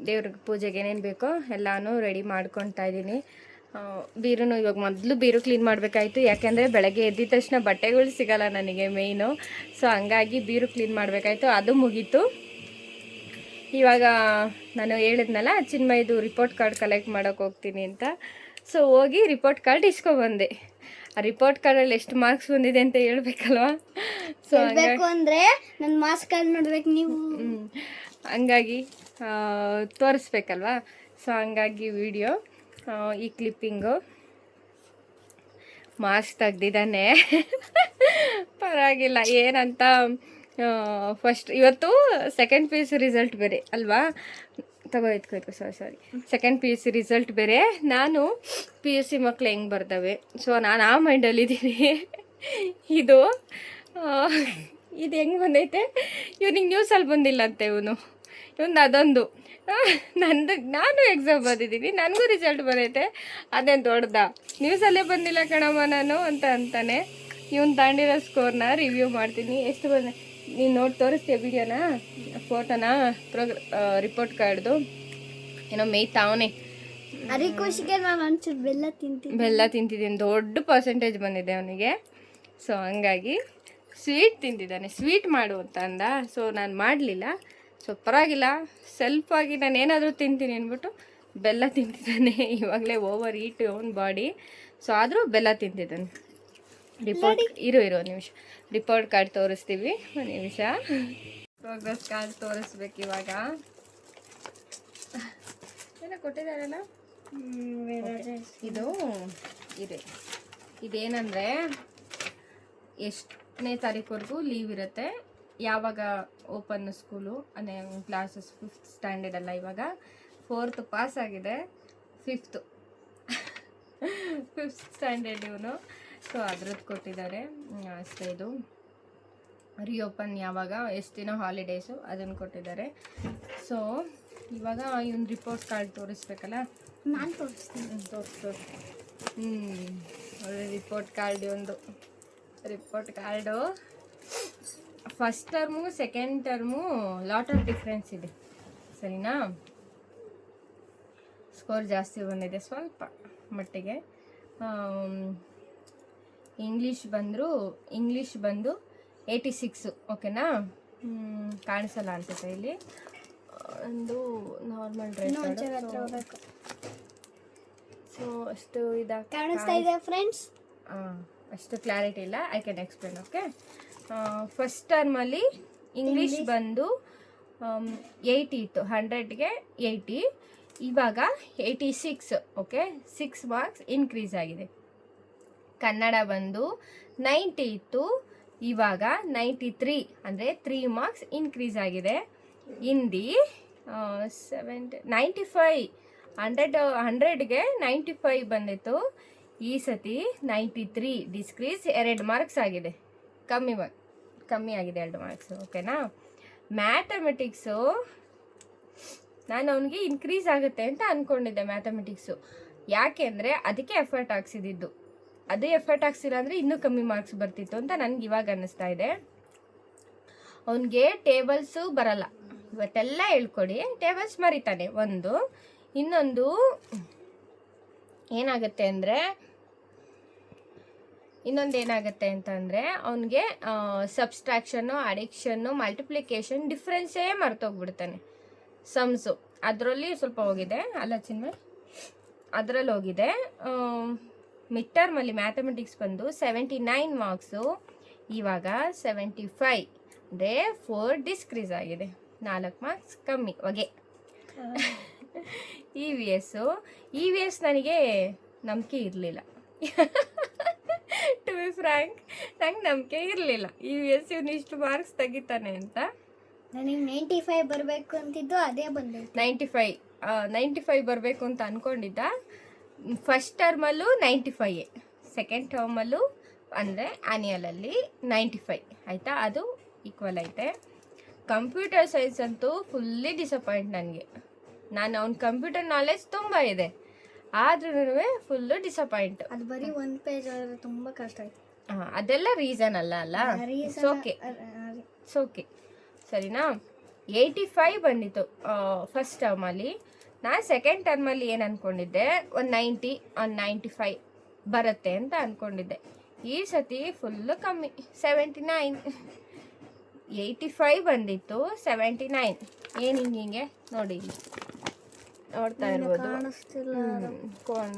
S2: ದೇವ್ರಿಗೆ ಪೂಜೆಗೆ ಏನೇನು ಬೇಕೋ ಎಲ್ಲನೂ ರೆಡಿ ಮಾಡ್ಕೊತಾ ಇದ್ದೀನಿ. ಬೀರುನು ಇವಾಗ ಮೊದಲು ಬೀರು ಕ್ಲೀನ್ ಮಾಡಬೇಕಾಯ್ತು, ಯಾಕೆಂದರೆ ಬೆಳಗ್ಗೆ ಎದ್ದಿದ ತಕ್ಷಣ ಬಟ್ಟೆಗಳು ಸಿಗೋಲ್ಲ ನನಗೆ ಮೇಯ್ನು. ಸೊ ಹಂಗಾಗಿ ಬೀರು ಕ್ಲೀನ್ ಮಾಡಬೇಕಾಯ್ತು, ಅದು ಮುಗೀತು. ಇವಾಗ ನಾನು ಹೇಳಿದ್ನಲ್ಲ ಚಿನ್ಮಯ್ದು ರಿಪೋರ್ಟ್ ಕಾರ್ಡ್ ಕಲೆಕ್ಟ್ ಮಾಡೋಕ್ಕೆ ಹೋಗ್ತೀನಿ ಅಂತ. ಸೊ ಹೋಗಿ ರಿಪೋರ್ಟ್ ಕಾರ್ಡ್ ಇಸ್ಕೊಬಂದೆ. ಆ ರಿಪೋರ್ಟ್ ಕಾರ್ಡಲ್ಲಿ ಎಷ್ಟು ಮಾರ್ಕ್ಸ್ ಬಂದಿದೆ ಅಂತ ಹೇಳ್ಬೇಕಲ್ವಾ. ಸೊ
S1: ಅಂದರೆ ನನ್ನ ಮಾರ್ಕ್ಸ್ ಕಾರ್ಡ್ ನೋಡ್ಬೇಕು ನೀವು.
S2: ಹಂಗಾಗಿ ತೋರಿಸ್ಬೇಕಲ್ವಾ. ಸೊ ಹಂಗಾಗಿ ವಿಡಿಯೋ ಈ ಕ್ಲಿಪ್ಪಿಂಗು ಮಾರ್ಕ್ಸ್ ತೆಗ್ದಿದ್ದಾನೆ. ಪರವಾಗಿಲ್ಲ ಏನಂತ. ಫಸ್ಟ್ ಇವತ್ತು second P U C result ಬೇರೆ ಅಲ್ವಾ. ಎತ್ಕೋ sorry second P U C result ಬೇರೆ. ನಾನು ಪಿ ಯು ಸಿ ಮಕ್ಳು ಹೆಂಗೆ ಬರ್ತವೆ, ಸೊ ನಾನು ಆ ಮೈಂಡಲ್ಲಿದ್ದೀನಿ. ಇದು ಹೆಂಗೆ ಬಂದೈತೆ, ಇವನಿಗೆ ನ್ಯೂಸಲ್ಲಿ ಬಂದಿಲ್ಲಂತೆ. ಇವನು ಅದೊಂದು ನಾನು ಎಕ್ಸಾಮ್ ಬಂದಿದ್ದೀನಿ, ನನಗೂ ರಿಸಲ್ಟ್ ಬಂದೈತೆ, ಅದೇನು ದೊಡ್ಡದ, ನ್ಯೂಸಲ್ಲೇ ಬಂದಿಲ್ಲ ಕಣಮ್ಮ ನಾನು ಅಂತಾನೆ. ಇವನು ತಗೊಂಡಿರೋ ಸ್ಕೋರ್ನ ರಿವ್ಯೂ ಮಾಡ್ತೀನಿ. ಎಷ್ಟು ಬಂದ ನೀನು ನೋಡಿ ತೋರಿಸ್ತೀಯ ವಿಡಿಯೋನ, ಫೋಟೋನ, ರಿಪೋರ್ಟ್ ಕಾರ್ಡ್ದು. ಏನೋ ಮೇಯ್ತಾವನೆ.
S1: ಅದಕ್ಕೋಸ್ಕರ ನಾನು ಒಂಚೂರು ಬೆಲ್ಲ
S2: ತಿಂತಿದ್ದೀನಿ. ದೊಡ್ಡ ಪರ್ಸೆಂಟೇಜ್ ಬಂದಿದೆ ಅವನಿಗೆ. ಸೊ ಹಂಗಾಗಿ ಸ್ವೀಟ್ ತಿಂತಿದ್ದಾನೆ. ಸ್ವೀಟ್ ಮಾಡು ಅಂತ ಅಂದ. ಸೊ ನಾನು ಮಾಡಲಿಲ್ಲ. ಸೊ ಪರವಾಗಿಲ್ಲ, ಸೆಲ್ಫಾಗಿ ನಾನು ಏನಾದರೂ ತಿಂತೀನಿ ಅಂದ್ಬಿಟ್ಟು ಬೆಲ್ಲ ತಿಂತಿದ್ದಾನೆ. ಇವಾಗಲೇ ಓವರ್ ಈಟ್ ಓನ್ ಬಾಡಿ. ಸೊ ಆದರೂ ಬೆಲ್ಲ ತಿಂತಿದ್ದಾನೆ. ರಿಪೋರ್ಟ್ ಇರೋ ಒಂದು ನಿಮಿಷ, ರಿಪೋರ್ಟ್ ಕಾರ್ಡ್ ತೋರಿಸ್ತೀವಿ. ಒಂದು ನಿಮಿಷ. ಪ್ರೋಗ್ರೆಸ್ ಕಾರ್ಡ್ ತೋರಿಸ್ಬೇಕು ಇವಾಗ. ಏನೋ ಕೊಟ್ಟಿದ್ದಾರಲ್ಲ, ಇದು ಇದೆ. ಇದೇನಂದರೆ ಎಷ್ಟನೇ ತಾರೀಕುವರೆಗೂ ಲೀವ್ ಇರುತ್ತೆ, ಯಾವಾಗ ಓಪನ್ ಸ್ಕೂಲು ಅಂದರೆ ಕ್ಲಾಸಸ್ 5th ಸ್ಟ್ಯಾಂಡರ್ಡ್ ಅಲ್ಲ, ಇವಾಗ 4th ಪಾಸ್ ಆಗಿದೆ, 5th ಸ್ಟ್ಯಾಂಡರ್ಡ್ ಇವನು. ಸೊ ಅದ್ರದ್ದು ಕೊಟ್ಟಿದ್ದಾರೆ ಅಷ್ಟೇ. ಇದು ರಿಓಪನ್ ಯಾವಾಗ, ಎಷ್ಟು ದಿನ ಹಾಲಿಡೇಸು ಅದನ್ನು ಕೊಟ್ಟಿದ್ದಾರೆ. ಸೊ ಇವಾಗ ಇವನ್ ರಿಪೋರ್ಟ್ ಕಾರ್ಡ್ ತೋರಿಸ್ಬೇಕಲ್ಲ,
S1: ನಾನು ತೋರಿಸ್ತೀನಿ.
S2: ತೋರಿಸ್ತು. ಒಳ್ಳೆ ರಿಪೋರ್ಟ್ ಕಾರ್ಡ್. ಒಂದು report card first term second term lot of difference ಇದೆ, ಸರಿನಾ. ಸ್ಕೋರ್ ಜಾಸ್ತಿ ಬಂದಿದೆ ಸ್ವಲ್ಪ ಮಟ್ಟಿಗೆ. ಇಂಗ್ಲೀಷ್ ಬಂದು 86, ಓಕೆನಾ. ಕಾಣಿಸಲ್ಲ ಅನ್ಸುತ್ತೆ ಇಲ್ಲಿ. ಒಂದು ನಾರ್ಮಲ್ ಡ್ರೆಸ್. ಸೊ ಅಷ್ಟು
S1: ಕಾಣಿಸ್ತಾ ಇದೆ ಫ್ರೆಂಡ್ಸ್.
S2: ಅಷ್ಟು ಕ್ಲಾರಿಟಿ ಇಲ್ಲ. I can explain. Okay, first ಟರ್ಮಲ್ಲಿ ಇಂಗ್ಲೀಷ್ ಬಂದು 80 ಇತ್ತು, 100ಗೆ 80. ಇವಾಗ 86, ಓಕೆ, 6 ಮಾರ್ಕ್ಸ್ ಇನ್ಕ್ರೀಸ್ ಆಗಿದೆ. ಕನ್ನಡ ಬಂದು 90 ಇತ್ತು, ಇವಾಗ 93 ಅಂದರೆ 3 ಮಾರ್ಕ್ಸ್ ಇನ್ಕ್ರೀಸ್ ಆಗಿದೆ. ಹಿಂದಿ 95, 100ಗೆ 95 ಬಂದಿತ್ತು, ಈ ಸತಿ 93 ಡಿಸ್ಕ್ರೀಸ್ 2 ಮಾರ್ಕ್ಸ್ ಆಗಿದೆ. ಕಮ್ಮಿ ಆಗಿದೆ 2 ಮಾರ್ಕ್ಸ್, ಓಕೆನಾ. ಮ್ಯಾಥಮೆಟಿಕ್ಸು ನಾನು ಅವನಿಗೆ ಇನ್ಕ್ರೀಸ್ ಆಗುತ್ತೆ ಅಂತ ಅಂದ್ಕೊಂಡಿದ್ದೆ ಮ್ಯಾಥಮೆಟಿಕ್ಸು, ಯಾಕೆಂದರೆ ಅದಕ್ಕೆ ಎಫರ್ಟ್ ಹಾಕ್ಸಿದ್ದು. ಅದೇ ಎಫರ್ಟ್ ಹಾಕ್ಸಿಲ್ಲ ಅಂದರೆ ಇನ್ನೂ ಕಮ್ಮಿ ಮಾರ್ಕ್ಸ್ ಬರ್ತಿತ್ತು ಅಂತ ನನಗೆ ಇವಾಗ ಅನ್ನಿಸ್ತಾ ಇದೆ. ಅವನಿಗೆ ಟೇಬಲ್ಸು ಬರಲ್ಲ, ಇವತ್ತೆಲ್ಲ ಹೇಳ್ಕೊಡಿ, ಟೇಬಲ್ಸ್ ಮರಿತಾನೆ ಒಂದು. ಇನ್ನೊಂದು ಏನಾಗುತ್ತೆ ಅಂತಂದರೆ ಅವನಿಗೆ ಸಬ್ಸ್ಟ್ರಾಕ್ಷನ್ನು, ಅಡಿಕ್ಷನ್ನು, ಮಲ್ಟಿಪ್ಲಿಕೇಶನ್ ಡಿಫ್ರೆನ್ಸೇ ಮರ್ತೋಗ್ಬಿಡ್ತಾನೆ. ಸಮ್ಸು ಅದರಲ್ಲಿ ಸ್ವಲ್ಪ ಹೋಗಿದೆ ಅಲ್ಲ ಚಿನ್ಮಯ್, ಅದರಲ್ಲಿ ಹೋಗಿದೆ. ಮಿಡ್ ಟರ್ಮಲ್ಲಿ ಮ್ಯಾಥಮೆಟಿಕ್ಸ್ ಬಂದು 79 ಮಾರ್ಕ್ಸು, ಇವಾಗ 75 ಅಂದರೆ 4 ಡಿಸ್ಕ್ರೀಸ್ ಆಗಿದೆ, 4 ಮಾರ್ಕ್ಸ್ ಕಮ್ಮಿ ಹೊಗೆ. EVS ನನಗೆ ನಂಬಿಕೆ ಇರಲಿಲ್ಲ. ಟು ಬಿ ಫ್ರ್ಯಾಂಕ್, ನಂಗೆ ನಂಬಿಕೆ ಇರಲಿಲ್ಲ EVS ಇವನು ಇಷ್ಟು ಮಾರ್ಕ್ಸ್ ತೆಗಿತಾನೆ ಅಂತ.
S1: ನನಗೆ 95 ಬರಬೇಕು ಅಂತಿದ್ದು, ಅದೇ ಬಂದೈತೆ
S2: 95 ಬರಬೇಕು ಅಂತ ಅಂದ್ಕೊಂಡಿದ್ದ. ಫಸ್ಟ್ ಟರ್ಮಲ್ಲೂ 95, ಸೆಕೆಂಡ್ ಟರ್ಮಲ್ಲೂ ಅಂದರೆ ಆ್ಯನ್ಯಲಲ್ಲಿ 95 ಆಯಿತಾ, ಅದು ಈಕ್ವಲ್ ಐತೆ. ಕಂಪ್ಯೂಟರ್ ಸೈನ್ಸ್ ಅಂತೂ ಫುಲ್ಲಿ ಡಿಸಪಾಯಿಂಟ್ ನನಗೆ. ನಾನು ಅವ್ನ ಕಂಪ್ಯೂಟರ್ ನಾಲೆಜ್ ತುಂಬ ಇದೆ, ಆದ್ರೂ ಫುಲ್ಲು ಡಿಸಪಾಯಿಂಟ್.
S1: ಅದು ಬರೀ ಒಂದು ಪೇಜ್ ಆದರೆ ತುಂಬ ಕಷ್ಟ ಆಯ್ತು.
S2: ಅದೆಲ್ಲ ರೀಸನ್ ಅಲ್ಲ ಓಕೆ ಸರಿನಾ. 85 ಬಂದಿತ್ತು ಫಸ್ಟ್ ಟರ್ಮಲ್ಲಿ. ನಾನು ಸೆಕೆಂಡ್ ಟರ್ಮಲ್ಲಿ ಏನು ಅಂದ್ಕೊಂಡಿದ್ದೆ, ಒಂದು 90 ಒಂದು 95 ಬರುತ್ತೆ ಅಂತ ಅಂದ್ಕೊಂಡಿದ್ದೆ. ಈ ಸತಿ ಫುಲ್ಲು ಕಮ್ಮಿ, 79. 85 ಬಂದಿತ್ತು, 79. ಏನು ಹಿಂಗೆ ನೋಡಿ,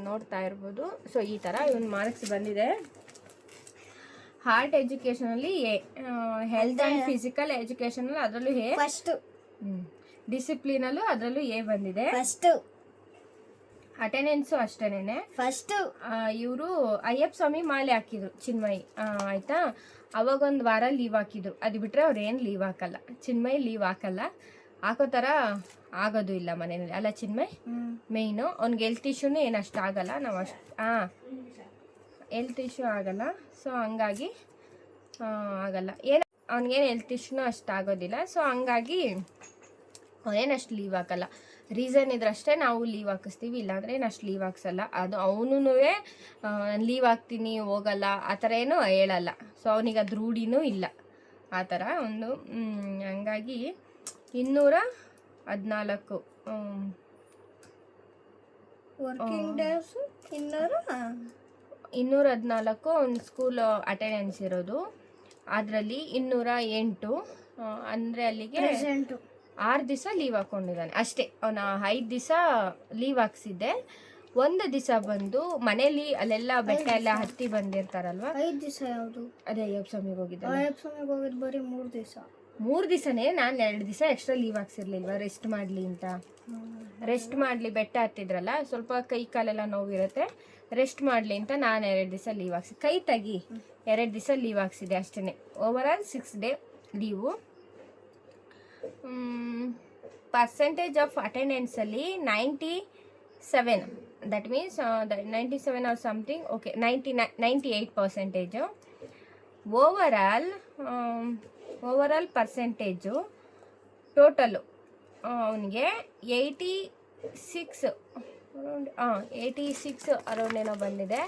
S2: ನೋಡ್ತಾ ಇರ್ಬೋದು. ಸೊ ಈ ಥರ ಇವನ್ ಮಾರ್ಕ್ಸ್ ಬಂದಿದೆ. ಹಾರ್ಟ್ ಎಜುಕೇಷನಲ್ಲಿ ಎ, ಹೆಲ್ತ್ ಆ್ಯಂಡ್ ಫಿಸಿಕಲ್ ಎಜುಕೇಷನಲ್ಲಿ ಅದರಲ್ಲೂ ಎ
S1: ಫಸ್ಟು,
S2: ಡಿಸಿಪ್ಲಿನಲ್ಲೂ ಅದರಲ್ಲೂ ಎ ಬಂದಿದೆ.
S1: ಫಸ್ಟು
S2: ಅಟೆಂಡೆನ್ಸು ಅಷ್ಟೇನೆ
S1: ಫಸ್ಟು.
S2: ಇವರು ಅಯ್ಯಪ್ಪ ಸ್ವಾಮಿ ಮಾಲೆ ಹಾಕಿದ್ರು ಚಿನ್ಮಯಿ, ಆಯಿತಾ. ಅವಾಗ ಒಂದು ವಾರ ಲೀವ್ ಹಾಕಿದ್ರು. ಅದು ಬಿಟ್ಟರೆ ಅವ್ರು ಏನು ಲೀವ್ ಹಾಕಲ್ಲ, ಚಿನ್ಮಯಿ ಲೀವ್ ಹಾಕಲ್ಲ, ಹಾಕೋ ಥರ ಆಗೋದು ಇಲ್ಲ ಮನೆಯಲ್ಲಿ ಅಲ್ಲ ಚಿನ್ಮಯ್. ಮೇಯ್ನು ಅವ್ನಿಗೆ ಹೆಲ್ತ್ ಇಶ್ಯೂನು ಏನು ಅಷ್ಟು ಆಗಲ್ಲ, ನಾವು ಅಷ್ಟು ಹೆಲ್ತ್ ಇಶ್ಯೂ ಆಗಲ್ಲ. ಸೊ ಹಂಗಾಗಿ ಆಗಲ್ಲ, ಏನು ಅವ್ನಿಗೇನು ಹೆಲ್ತ್ ಇಶ್ಯೂನು ಅಷ್ಟು ಆಗೋದಿಲ್ಲ. ಸೊ ಹಂಗಾಗಿ ಅವನೇನು ಅಷ್ಟು ಲೀವ್ ಹಾಕಲ್ಲ. ರೀಸನ್ ಇದ್ರಷ್ಟೇ ನಾವು ಲೀವ್ ಹಾಕಿಸ್ತೀವಿ, ಇಲ್ಲಾಂದರೆ ಏನು ಅಷ್ಟು ಲೀವ್ ಹಾಕ್ಸಲ್ಲ. ಅದು ಅವನು ಲೀವ್ ಹಾಕ್ತೀನಿ ಹೋಗಲ್ಲ ಆ ಥರ ಏನೂ ಹೇಳಲ್ಲ. ಸೊ ಅವನಿಗೆ ಅದು ರೂಢಿನೂ ಇಲ್ಲ ಆ ಥರ ಒಂದು. ಹಂಗಾಗಿ 214
S1: ವರ್ಕಿಂಗ್ ಡೇಸ್
S2: 214 ಒಂದು ಸ್ಕೂಲ್ ಅಟೆಂಡೆನ್ಸ್ ಇರೋದು. ಅದರಲ್ಲಿ 208 ಅಂದರೆ ಅಲ್ಲಿಗೆ 6 ದಿವಸ ಲೀವ್ ಹಾಕ್ಕೊಂಡಿದ್ದಾನೆ ಅಷ್ಟೇ. ಅವನ 5 ದಿವಸ ಲೀವ್ ಹಾಕ್ಸಿದ್ದೆ. 1 ದಿವಸ ಬಂದು ಮನೇಲಿ ಅಲ್ಲೆಲ್ಲ ಬೆಟ್ಟ ಎಲ್ಲ ಹತ್ತಿ ಬಂದಿರ್ತಾರಲ್ವ.
S1: 5 ದಿವಸ ಯಾವುದು?
S2: ಅದೇ ಅಯ್ಯಪ್ಪ ಸ್ವಾಮಿಗೆ ಹೋಗಿದ್ದೆ.
S1: ಅಯ್ಯಪ್ಪ ಸ್ವಾಮಿಗೆ ಹೋಗಿದ್ದು ಬರೀ 3 ದಿವಸ.
S2: 3 ದಿವಸನೇ. ನಾನು 2 ದಿವಸ ಎಕ್ಸ್ಟ್ರಾ ಲೀವ್ ಹಾಕ್ಸಿರ್ಲಿಲ್ವ, ರೆಸ್ಟ್ ಮಾಡಲಿ ಅಂತ. ರೆಸ್ಟ್ ಮಾಡಲಿ, ಬೆಟ್ಟ ಹತ್ತಿದ್ರಲ್ಲ, ಸ್ವಲ್ಪ ಕೈ ಕಾಲೆಲ್ಲ ನೋವಿರುತ್ತೆ, ರೆಸ್ಟ್ ಮಾಡಲಿ ಅಂತ ನಾನು 2 ದಿವಸ ಲೀವ್ ಹಾಕ್ಸಿ. ಕೈ ತೆಗಿ 2 ದಿವಸ ಲೀವ್ ಹಾಕ್ಸಿದೆ ಅಷ್ಟೇ. Overall 6 day leave. Percentage of ಅಟೆಂಡೆನ್ಸಲ್ಲಿ 97, that means 97 or something. Okay, 98%. Overall percentage total ಅವನಿಗೆ 86 ಅರೌಂಡ್ ಏನೋ ಬಂದಿದೆ.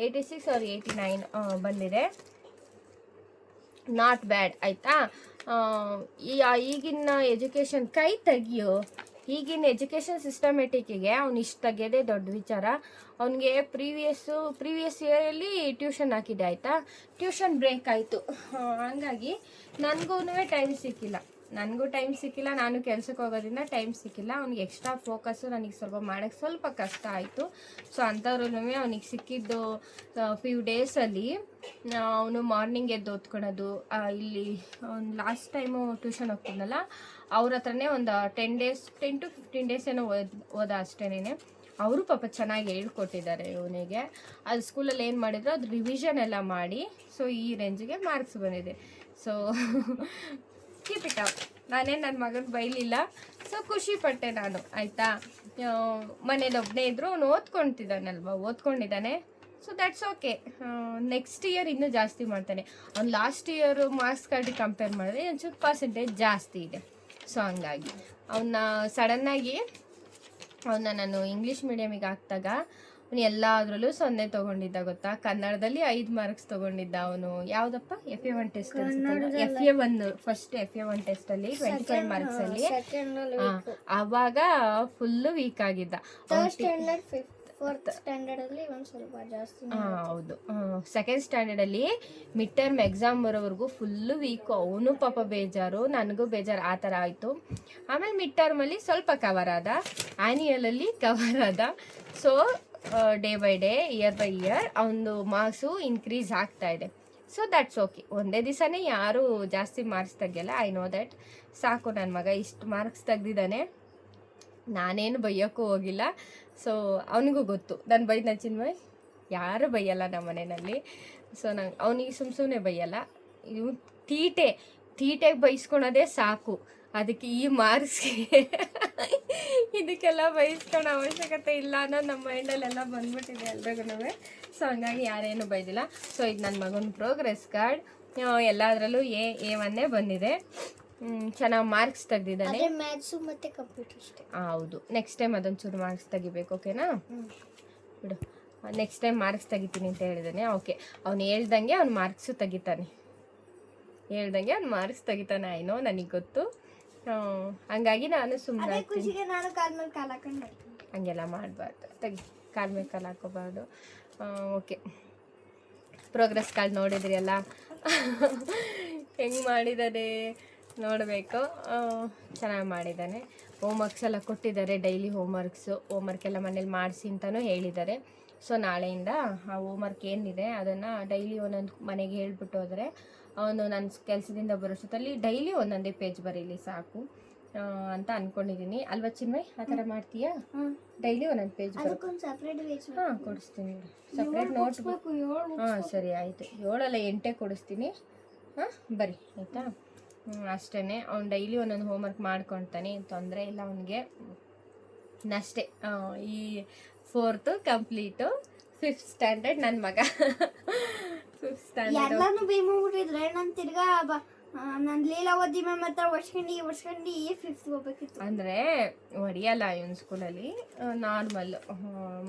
S2: 86 ಆರ್ 89 ಬಂದಿದೆ. ನಾಟ್ ಬ್ಯಾಡ್ ಆಯಿತಾ. ಈಗಿನ ಎಜುಕೇಷನ್ ಕೈ ತೆಗಿಯೋ, ಈಗಿನ ಎಜುಕೇಷನ್ ಸಿಸ್ಟಮೆಟಿಕ್ಕಿಗೆ ಅವ್ನು ಇಷ್ಟು ತೆಗೆಯೋದೇ ದೊಡ್ಡ ವಿಚಾರ. ಅವನಿಗೆ ಪ್ರೀವಿಯಸ್ ಇಯರಲ್ಲಿ ಟ್ಯೂಷನ್ ಹಾಕಿದೆ ಆಯಿತಾ. ಟ್ಯೂಷನ್ ಬ್ರೇಕ್ ಆಯಿತು, ಹಂಗಾಗಿ ನನಗೂ ಟೈಮ್ ಸಿಕ್ಕಿಲ್ಲ. ನಾನು ಕೆಲ್ಸಕ್ಕೆ ಹೋಗೋದ್ರಿಂದ ಟೈಮ್ ಸಿಕ್ಕಿಲ್ಲ. ಅವ್ನಿಗೆ ಎಕ್ಸ್ಟ್ರಾ ಫೋಕಸ್ಸು ನನಗೆ ಮಾಡೋಕ್ಕೆ ಸ್ವಲ್ಪ ಕಷ್ಟ ಆಯಿತು. ಸೊ ಅಂಥವ್ರೂ ಅವ್ನಿಗೆ ಸಿಕ್ಕಿದ್ದು ಫ್ಯೂ ಡೇಸಲ್ಲಿ ಅವನು ಮಾರ್ನಿಂಗ್ ಎದ್ದು ಓದ್ಕೊಳೋದು. ಇಲ್ಲಿ ಅವ್ನು ಲಾಸ್ಟ್ ಟೈಮು ಟ್ಯೂಷನ್ ಹೋಗ್ತಿದ್ನಲ್ಲ, ಅವ್ರ ಹತ್ರನೇ ಒಂದು 10 to 15 ಡೇಸ್ ಏನೋ ಓದ ಅಷ್ಟೇನೆ. ಅವರು ಪಾಪ ಚೆನ್ನಾಗಿ ಹೇಳ್ಕೊಟ್ಟಿದ್ದಾರೆ ಇವನಿಗೆ. ಅದು ಸ್ಕೂಲಲ್ಲಿ ಏನು ಮಾಡಿದ್ರು ಅದು ರಿವಿಷನ್ ಎಲ್ಲ ಮಾಡಿ, ಸೊ ಈ ರೇಂಜಿಗೆ ಮಾರ್ಕ್ಸ್ ಬಂದಿದೆ. So keep it up. ನಾನೇನು ನನ್ನ ಮಗನ ಬೈಲಿಲ್ಲ, ಸೊ ಖುಷಿ ಪಟ್ಟೆ ನಾನು ಆಯಿತಾ. ಮನೇಲಿ ಒಬ್ಬನೇ ಇದ್ದರೂ ಅವನು ಓದ್ಕೊಂಡಿದ್ದಾನೆ. So that's okay. Next year ಇನ್ನೂ ಜಾಸ್ತಿ ಮಾಡ್ತಾನೆ. ಅವ್ನು ಲಾಸ್ಟ್ ಇಯರು ಮಾರ್ಕ್ಸ್ ಕಾರ್ಡಿಗೆ ಕಂಪೇರ್ ಮಾಡಿದ್ರೆ ಒಂಚೂರು ಪರ್ಸೆಂಟೇಜ್ ಜಾಸ್ತಿ ಇದೆ. ಸೊ ಹಂಗಾಗಿ ಸಡನ್ನಾಗಿ ನಾನು ಇಂಗ್ಲೀಷ್ ಮೀಡಿಯಮಿಗೆ ಹಾಕಿದಾಗ ಅವನು ಎಲ್ಲದರಲ್ಲೂ 0 ತೊಗೊಂಡಿದ್ದ ಗೊತ್ತಾ. ಕನ್ನಡದಲ್ಲಿ 5 ಮಾರ್ಕ್ಸ್ ತೊಗೊಂಡಿದ್ದ ಅವನು. ಯಾವುದಪ್ಪ, FA1 test, FA1 first FA1 ಟೆಸ್ಟಲ್ಲಿ 25 ಮಾರ್ಕ್ಸಲ್ಲಿ. ಆವಾಗ ಫುಲ್ಲು ವೀಕ್ ಆಗಿದ್ದ. ಹೌದು, ಸೆಕೆಂಡ್ ಸ್ಟ್ಯಾಂಡರ್ಡಲ್ಲಿ ಮಿಡ್ ಟರ್ಮ್ ಎಕ್ಸಾಮ್ ಬರೋವರೆಗೂ ಫುಲ್ಲು ವೀಕು. ಅವನು ಪಾಪ ಬೇಜಾರು, ನನಗೂ ಬೇಜಾರು, ಆ ಥರ ಆಯಿತು. ಆಮೇಲೆ ಮಿಡ್ ಟರ್ಮಲ್ಲಿ ಸ್ವಲ್ಪ ಕವರ್ ಆದ, ಆ್ಯನ್ಯುಯಲಲ್ಲಿ ಕವರ್ ಆದ. So day by day, year by year ಅವನದು ಮಾರ್ಕ್ಸು ಇನ್ಕ್ರೀಸ್ ಆಗ್ತಾ ಇದೆ. So that's okay. ಒಂದೇ ದಿವಸನೇ ಯಾರೂ ಜಾಸ್ತಿ ಮಾರ್ಕ್ಸ್ ತೆಗಿಯಲ್ಲ. I know that. ಸಾಕು, ನನ್ನ ಮಗ ಇಷ್ಟು ಮಾರ್ಕ್ಸ್ ತೆಗ್ದಿದ್ದಾನೆ, ನಾನೇನು ಬೈಯೋಕ್ಕೂ ಹೋಗಿಲ್ಲ. ಸೊ ಅವನಿಗೂ ಗೊತ್ತು ನಾನು ಬೈದ ಚಿನ್ಮಯ್ ಯಾರು ಬೈಯಲ್ಲ ನಮ್ಮ ಮನೆಯಲ್ಲಿ. ಸೊ ನಂಗೆ ಅವನಿಗೆ ಸುಮ್ಮನೆ ಬೈಯಲ್ಲ, ಇವು ತೀಟೆಗೆ ಬೈಸ್ಕೊಳೋದೇ ಸಾಕು. ಅದಕ್ಕೆ ಈ ಮಾರ್ಕ್ಸ್ಗೆ ಇದಕ್ಕೆಲ್ಲ ಬೈಸ್ಕೊಳ್ಳೋ ಅವಶ್ಯಕತೆ ಇಲ್ಲ ಅನ್ನೋದು ನಮ್ಮ ಮೈಂಡಲ್ಲೆಲ್ಲ ಬಂದ್ಬಿಟ್ಟಿದೆ ಎಲ್ರಿಗೂ. ಸೊ ಹಂಗಾಗಿ ಯಾರೇನು ಬೈದಿಲ್ಲ. ಸೊ ಇದು ನನ್ನ ಮಗನ ಪ್ರೋಗ್ರೆಸ್ ಕಾರ್ಡ್, ಎಲ್ಲದರಲ್ಲೂ A1 ಬಂದಿದೆ. ಚೆನ್ನಾಗಿ ಮಾರ್ಕ್ಸ್ ತೆಗ್ದಿದ್ದಾನೆ.
S1: ಮ್ಯಾಥ್ಸು ಮತ್ತು ಕಂಪ್ಯೂಟರ್ ಅಷ್ಟೇ.
S2: ಹೌದು, ನೆಕ್ಸ್ಟ್ ಟೈಮ್ ಅದೊಂಚೂರು ಮಾರ್ಕ್ಸ್ ತೆಗಿಬೇಕು, ಓಕೆನಾ? ಬಿಡು, ನೆಕ್ಸ್ಟ್ ಟೈಮ್ ಮಾರ್ಕ್ಸ್ ತೆಗಿತೀನಿ ಅಂತ ಹೇಳಿದ್ದಾನೆ. ಓಕೆ, ಅವ್ನು ಹೇಳ್ದಂಗೆ ಅವ್ನು ಮಾರ್ಕ್ಸು ತೆಗಿತಾನೆ, ಮಾರ್ಕ್ಸ್ ತೆಗಿತಾನೆ. ಆಯ್ನೋ, ನನಗೆ ಗೊತ್ತು. ಹಂಗಾಗಿ ನಾನು ಸುಮ್ಮನೆ ಹಂಗೆಲ್ಲ ಮಾಡಬಾರ್ದು, ಕಾಲ ಮೇಲೆ ಕಾಲು ಹಾಕೋಬಾರ್ದು. ಓಕೆ, ಪ್ರೋಗ್ರೆಸ್ ಕಾರ್ಡ್ ನೋಡಿದ್ರಿ ಅಲ್ಲ ಹೆಂಗೆ ಮಾಡಿದ್ದಾರೆ ನೋಡಬೇಕು. ಚೆನ್ನಾಗಿ ಮಾಡಿದ್ದಾನೆ. ಹೋಮ್ವರ್ಕ್ಸ್ ಎಲ್ಲ ಕೊಟ್ಟಿದ್ದಾರೆ, ಡೈಲಿ ಹೋಮ್ವರ್ಕ್ ಎಲ್ಲ ಮನೇಲಿ ಮಾಡಿಸಿ ಅಂತಲೂ ಹೇಳಿದ್ದಾರೆ. ಸೊ ನಾಳೆಯಿಂದ ಆ ಹೋಮ್ವರ್ಕ್ ಏನಿದೆ ಅದನ್ನು ಡೈಲಿ ಒಂದೊಂದು ಮನೆಗೆ ಹೇಳ್ಬಿಟ್ಟು ಹೋದರೆ ಅವನು ನನ್ನ ಕೆಲಸದಿಂದ ಬರೋಷ್ಟೊತ್ತಲ್ಲಿ ಡೈಲಿ ಒಂದೊಂದೇ ಪೇಜ್ ಬರೀಲಿ ಸಾಕು ಅಂತ ಅಂದ್ಕೊಂಡಿದ್ದೀನಿ. ಅಲ್ವಾ ಚಿನ್ಮಯ್? ಆ ಥರ ಮಾಡ್ತೀಯಾ? ಡೈಲಿ ಒಂದೊಂದು ಪೇಜ್ ಹಾಂ ಕೊಡಿಸ್ತೀನಿ, ಸಪ್ರೇಟ್ ನೋಟ್ಬುಕ್. ಹಾಂ ಸರಿ ಆಯಿತು, 7 ಅಲ್ಲ 8 ಕೊಡಿಸ್ತೀನಿ. ಹಾಂ ಬರಿ ಆಯಿತಾ? ಅಷ್ಟೇ. ಅವ್ನು ಡೈಲಿ ಒಂದೊಂದು ಹೋಮ್ವರ್ಕ್ ಮಾಡ್ಕೊಳ್ತಾನೆ, ತೊಂದರೆ ಇಲ್ಲ ಅವನಿಗೆ. ಅಷ್ಟೇ. ಈ 4th ಕಂಪ್ಲೀಟು, 5th ಸ್ಟ್ಯಾಂಡರ್ಡ್ ನನ್ನ ಮಗ. 5th ಸ್ಟ್ಯಾಂಡರ್ಡ್
S1: ಎಲ್ಲಾನು ಬೈಬಿಟ್ಟಿದ್ರೆ ನಾನು ತಿರ್ಗಾ ನಾನು ಲೀಲಾವತಿ ಮ್ಯಾಮ್ ಹತ್ರ ವರ್ಷಂಡಿ 5th ಹೋಗ್ಬೇಕಿತ್ತು.
S2: ಅಂದರೆ ಹೊಡಿಯಲ್ಲ ಇವನ್ ಸ್ಕೂಲಲ್ಲಿ, ನಾರ್ಮಲ್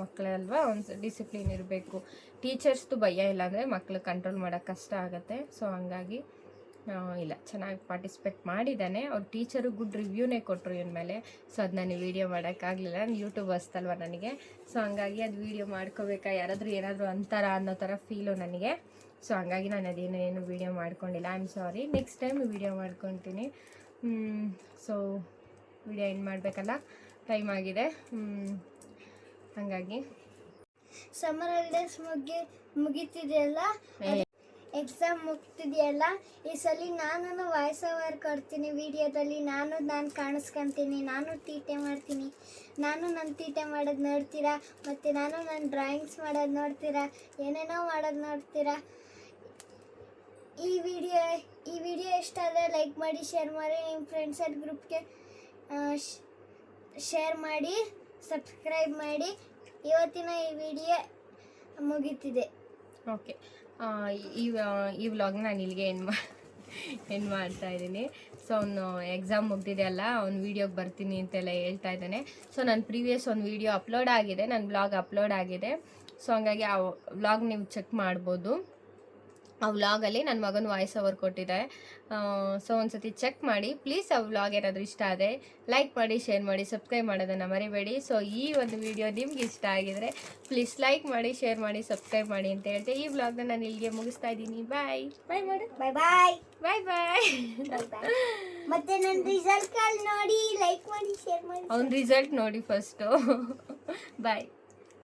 S2: ಮಕ್ಕಳಲ್ವಾ, ಒಂದು ಡಿಸಿಪ್ಲಿನ್ ಇರಬೇಕು. ಟೀಚರ್ಸ್ದು ಭಯ ಇಲ್ಲ ಅಂದರೆ ಮಕ್ಳು ಕಂಟ್ರೋಲ್ ಮಾಡೋಕ್ಕೆ ಕಷ್ಟ ಆಗುತ್ತೆ. ಸೊ ಹಂಗಾಗಿ ಇಲ್ಲ, ಚೆನ್ನಾಗಿ ಪಾರ್ಟಿಸಿಪೇಟ್ ಮಾಡಿದ್ದಾನೆ. ಅವ್ರ ಟೀಚರು ಗುಡ್ ರಿವ್ಯೂನೇ ಕೊಟ್ಟರು ಇವನ ಮೇಲೆ. ಸೊ ಅದು ನಾನು ವೀಡಿಯೋ ಮಾಡೋಕ್ಕಾಗಲಿಲ್ಲ, ನಾನು ಯೂಟ್ಯೂಬ್ ಅಸ್ತಲ್ವ ನನಗೆ. ಸೊ ಹಂಗಾಗಿ ಅದು ವೀಡಿಯೋ ಮಾಡ್ಕೋಬೇಕಾ, ಯಾರಾದರೂ ಏನಾದರೂ ಅಂತಾರ ಅನ್ನೋ ಥರ ಫೀಲು ನನಗೆ. ಸೊ ಹಂಗಾಗಿ ನಾನು ಅದೇನು ವೀಡಿಯೋ ಮಾಡ್ಕೊಂಡಿಲ್ಲ. I am sorry, next time video ಮಾಡ್ಕೊತೀನಿ. ಸೊ ವೀಡಿಯೋ ಏನು ಮಾಡಬೇಕಲ್ಲ, ಟೈಮ್ ಆಗಿದೆ. ಹಾಗಾಗಿ
S1: ಸಮ್ಮರ್ ಹಾಲಿಡೇಸ್ ಮುಗಿತಿದೆಯಲ್ಲ, ಎಕ್ಸಾಮ್ ಮುಗ್ತಿದೆಯಲ್ಲ, ಈ ಸಲ ನಾನು ವಾಯ್ಸ್ ಓವರ್ ಕೊಡ್ತೀನಿ ವಿಡಿಯೋದಲ್ಲಿ. ನಾನು ಕಾಣಿಸ್ಕೊತೀನಿ, ನಾನು ತೀಟೆ ಮಾಡ್ತೀನಿ. ನನ್ನ ತೀಟೆ ಮಾಡೋದು ನೋಡ್ತೀರಾ, ಮತ್ತು ನನ್ನ ಡ್ರಾಯಿಂಗ್ಸ್ ಮಾಡೋದು ನೋಡ್ತೀರಾ, ಏನೇನೋ ಮಾಡೋದು ನೋಡ್ತೀರಾ. ಈ ವಿಡಿಯೋ ಇಷ್ಟ ಆದರೆ ಲೈಕ್ ಮಾಡಿ, ಶೇರ್ ಮಾಡಿ, ನಿಮ್ಮ ಫ್ರೆಂಡ್ಸ್ ಆ್ಯಂಡ್ ಗ್ರೂಪ್ಗೆ ಶೇರ್ ಮಾಡಿ, ಸಬ್ಸ್ಕ್ರೈಬ್ ಮಾಡಿ. ಇವತ್ತಿನ ಈ ವಿಡಿಯೋ ಮುಗೀತಿದೆ.
S2: ಓಕೆ, ಈ ವ್ಲಾಗ್ನ ನಾನು ಇಲ್ಲಿಗೆ ಏನು ಮಾಡ್ತಾ ಇದ್ದೀನಿ. ಸೊ ಅವನು ಎಕ್ಸಾಮ್ ಮುಗ್ದಿದೆಯಲ್ಲ, ಅವ್ನು ವೀಡಿಯೋಗೆ ಬರ್ತೀನಿ ಅಂತೆಲ್ಲ ಹೇಳ್ತಾ ಇದ್ದಾನೆ. ಸೊ ನನ್ನ ಪ್ರೀವಿಯಸ್ ಒಂದು ವೀಡಿಯೋ ಅಪ್ಲೋಡ್ ಆಗಿದೆ, ನನ್ನ ವ್ಲಾಗ್ ಅಪ್ಲೋಡ್ ಆಗಿದೆ. ಸೊ ಹಂಗಾಗಿ ಆ ವ್ಲಾಗ್ ನೀವು ಚೆಕ್ ಮಾಡ್ಬೋದು. ಆ ವ್ಲಾಗಲ್ಲಿ ನನ್ನ ಮಗನ ವಾಯ್ಸ್ ಓವರ್ ಕೊಟ್ಟಿದೆ. ಸೊ ಒಂದು ಸತಿ ಚೆಕ್ ಮಾಡಿ ಪ್ಲೀಸ್. ಆ ವ್ಲಾಗ್ ಏನಾದರೂ ಇಷ್ಟ ಆದರೆ ಲೈಕ್ ಮಾಡಿ, ಶೇರ್ ಮಾಡಿ, ಸಬ್ಸ್ಕ್ರೈಬ್ ಮಾಡೋದನ್ನು ಮರಿಬೇಡಿ. ಸೊ ಈ ಒಂದು ವಿಡಿಯೋ ನಿಮ್ಗೆ ಇಷ್ಟ ಆಗಿದರೆ ಪ್ಲೀಸ್ ಲೈಕ್ ಮಾಡಿ, ಶೇರ್ ಮಾಡಿ, ಸಬ್ಸ್ಕ್ರೈಬ್ ಮಾಡಿ ಅಂತ ಹೇಳ್ತೆ ಈ ವ್ಲಾಗ್ನ ನಾನು ಇಲ್ಲಿಗೆ ಮುಗಿಸ್ತಾ ಇದ್ದೀನಿ. ಬಾಯ್ ಬಾಯ್ ಮಾಡು.
S1: ಬಾಯ್ ಬಾಯ್
S2: ಬಾಯ್ ಬಾಯ್.
S1: ಮತ್ತೆ ನನ್ನ ರಿಸಲ್ಟ್ ನೋಡಿ ಲೈಕ್ ಮಾಡಿ, ಶೇರ್ ಮಾಡಿ.
S2: ಅವ್ನ ರಿಸಲ್ಟ್ ನೋಡಿ ಫಸ್ಟು. ಬಾಯ್.